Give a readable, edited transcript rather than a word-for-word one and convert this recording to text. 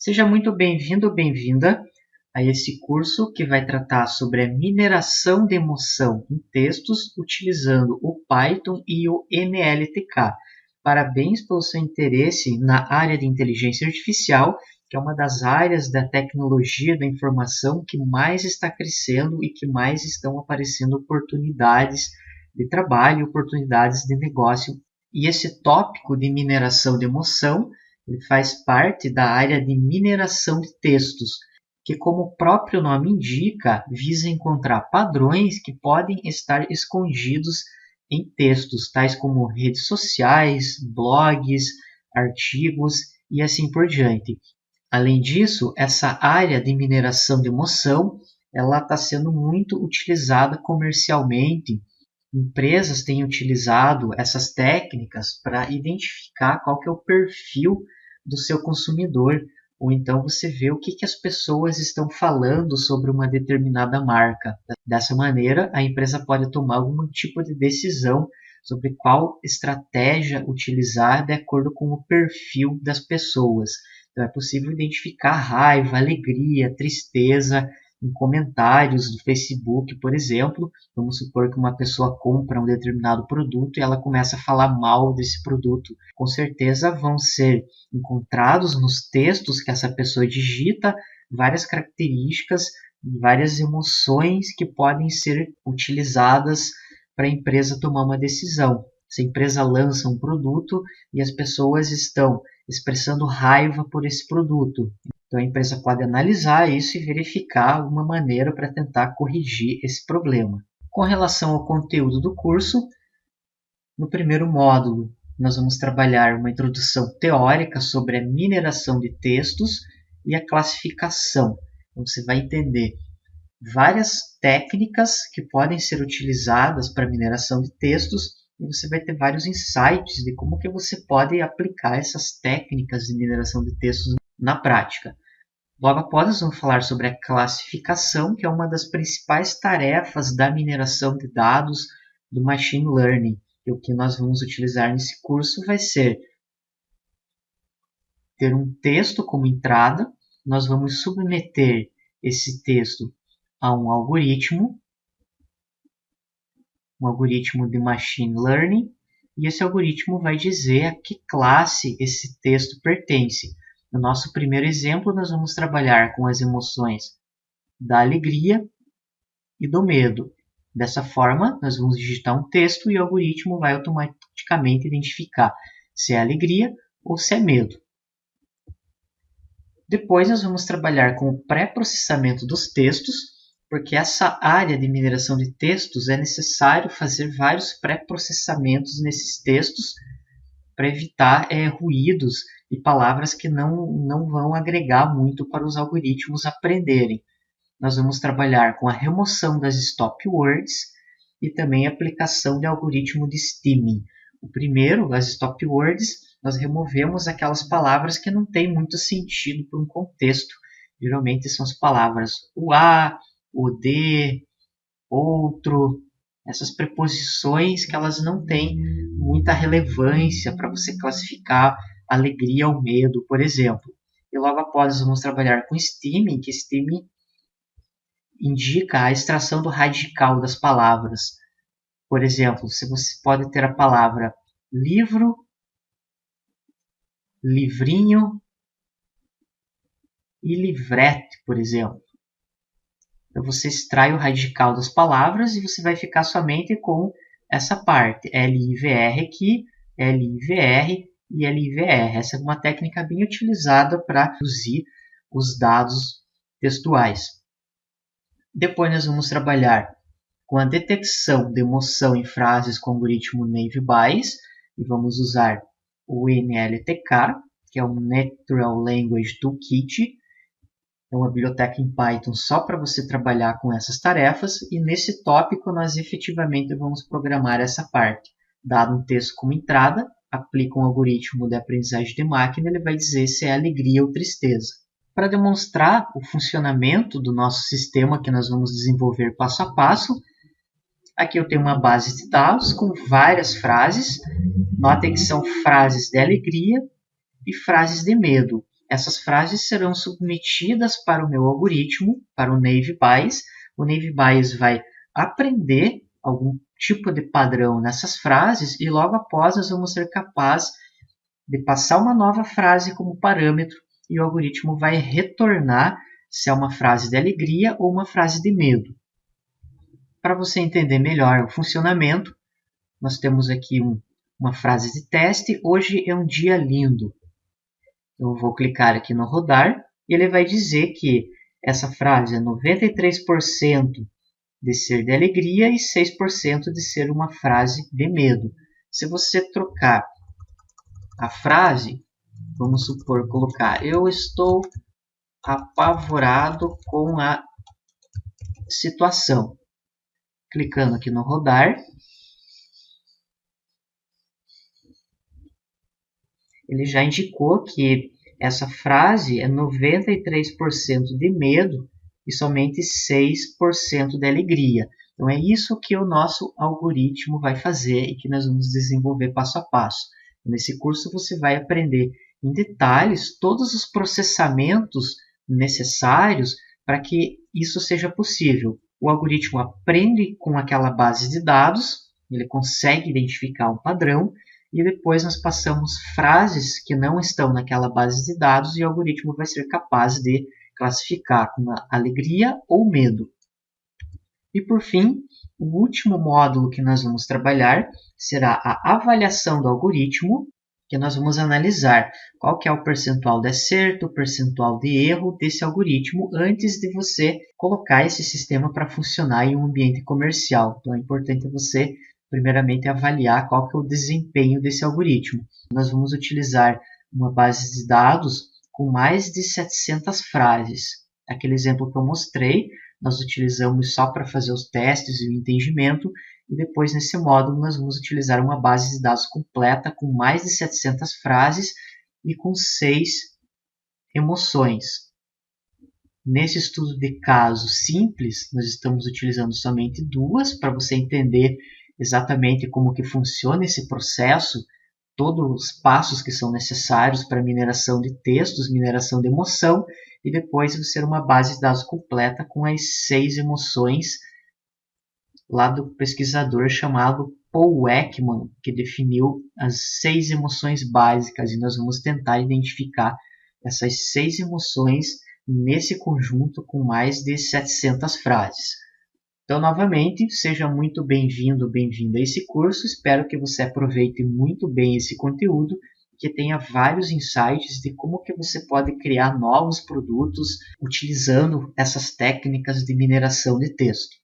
Seja muito bem-vindo ou bem-vinda a esse curso que vai tratar sobre a mineração de emoção em textos utilizando o Python e o NLTK. Parabéns pelo seu interesse na área de inteligência artificial, que é uma das áreas da tecnologia da informação que mais está crescendo e que mais estão aparecendo oportunidades de trabalho, oportunidades de negócio. E esse tópico de mineração de emoção ele faz parte da área de mineração de textos, que, como o próprio nome indica, visa encontrar padrões que podem estar escondidos em textos, tais como redes sociais, blogs, artigos e assim por diante. Além disso, essa área de mineração de emoção ela está sendo muito utilizada comercialmente. Empresas têm utilizado essas técnicas para identificar qual que é o perfil do seu consumidor, ou então você vê o que as pessoas estão falando sobre uma determinada marca. Dessa maneira, a empresa pode tomar algum tipo de decisão sobre qual estratégia utilizar de acordo com o perfil das pessoas. Então é possível identificar raiva, alegria, tristeza, em comentários do Facebook, por exemplo. Vamos supor que uma pessoa compra um determinado produto e ela começa a falar mal desse produto. Com certeza vão ser encontrados nos textos que essa pessoa digita várias características, várias emoções que podem ser utilizadas para a empresa tomar uma decisão. Se a empresa lança um produto e as pessoas estão expressando raiva por esse produto, então a empresa pode analisar isso e verificar alguma maneira para tentar corrigir esse problema. Com relação ao conteúdo do curso, no primeiro módulo nós vamos trabalhar uma introdução teórica sobre a mineração de textos e a classificação. Então você vai entender várias técnicas que podem ser utilizadas para mineração de textos e você vai ter vários insights de como que você pode aplicar essas técnicas de mineração de textos na prática. Logo após, nós vamos falar sobre a classificação, que é uma das principais tarefas da mineração de dados do Machine Learning. E o que nós vamos utilizar nesse curso vai ser ter um texto como entrada, nós vamos submeter esse texto a um algoritmo de Machine Learning, e esse algoritmo vai dizer a que classe esse texto pertence. No nosso primeiro exemplo, nós vamos trabalhar com as emoções da alegria e do medo. Dessa forma, nós vamos digitar um texto e o algoritmo vai automaticamente identificar se é alegria ou se é medo. Depois, nós vamos trabalhar com o pré-processamento dos textos, porque essa área de mineração de textos é necessário fazer vários pré-processamentos nesses textos para evitar ruídos e palavras que não vão agregar muito para os algoritmos aprenderem. Nós vamos trabalhar com a remoção das stop words e também a aplicação de algoritmo de stemming. O primeiro, as stop words, nós removemos aquelas palavras que não têm muito sentido para um contexto. Geralmente são as palavras o a, o de, outro, essas preposições que elas não têm muita relevância para você classificar a alegria ou medo, por exemplo. E logo após vamos trabalhar com stemming, que stemming indica a extração do radical das palavras. Por exemplo, se você pode ter a palavra livro, livrinho e livrete, por exemplo. Então você extrai o radical das palavras e você vai ficar somente com essa parte, LIVR aqui, LIVR e LIVR. Essa é uma técnica bem utilizada para traduzir os dados textuais. Depois nós vamos trabalhar com a detecção de emoção em frases com o algoritmo Naive Bayes e vamos usar o NLTK, que é o Natural Language Toolkit. É uma biblioteca em Python só para você trabalhar com essas tarefas, e nesse tópico nós efetivamente vamos programar essa parte. Dado um texto como entrada, aplica um algoritmo de aprendizagem de máquina, ele vai dizer se é alegria ou tristeza. Para demonstrar o funcionamento do nosso sistema que nós vamos desenvolver passo a passo, aqui eu tenho uma base de dados com várias frases. Notem que são frases de alegria e frases de medo. essas frases serão submetidas para o meu algoritmo, para o Naive Bayes. O Naive Bayes vai aprender algum tipo de padrão nessas frases e logo após nós vamos ser capazes de passar uma nova frase como parâmetro e o algoritmo vai retornar se é uma frase de alegria ou uma frase de medo. Para você entender melhor o funcionamento, nós temos aqui uma frase de teste. Hoje é um dia lindo. Eu vou clicar aqui no rodar e ele vai dizer que essa frase é 93% de ser de alegria e 6% de ser uma frase de medo. Se você trocar a frase, vamos supor, colocar eu estou apavorado com a situação. Clicando aqui no rodar, ele já indicou que essa frase é 93% de medo e somente 6% de alegria. Então é isso que o nosso algoritmo vai fazer e que nós vamos desenvolver passo a passo. Nesse curso você vai aprender em detalhes todos os processamentos necessários para que isso seja possível. O algoritmo aprende com aquela base de dados, ele consegue identificar um padrão e depois nós passamos frases que não estão naquela base de dados e o algoritmo vai ser capaz de classificar com alegria ou medo. E por fim, o último módulo que nós vamos trabalhar será a avaliação do algoritmo, que nós vamos analisar qual que é o percentual de acerto, o percentual de erro desse algoritmo antes de você colocar esse sistema para funcionar em um ambiente comercial. Então é importante você, primeiramente, avaliar qual que é o desempenho desse algoritmo. Nós vamos utilizar uma base de dados com mais de 700 frases. Aquele exemplo que eu mostrei, nós utilizamos só para fazer os testes e o entendimento, e depois nesse módulo nós vamos utilizar uma base de dados completa com mais de 700 frases e com 6 emoções. Nesse estudo de caso simples, nós estamos utilizando somente 2 para você entender exatamente como que funciona esse processo, todos os passos que são necessários para mineração de textos, mineração de emoção, e depois você ter uma base de dados completa com as 6 emoções lá do pesquisador chamado Paul Ekman, que definiu as 6 emoções básicas, e nós vamos tentar identificar essas 6 emoções nesse conjunto com mais de 700 frases. Então, novamente, seja muito bem-vindo, bem-vinda a esse curso. Espero que você aproveite muito bem esse conteúdo, que tenha vários insights de como que você pode criar novos produtos utilizando essas técnicas de mineração de texto.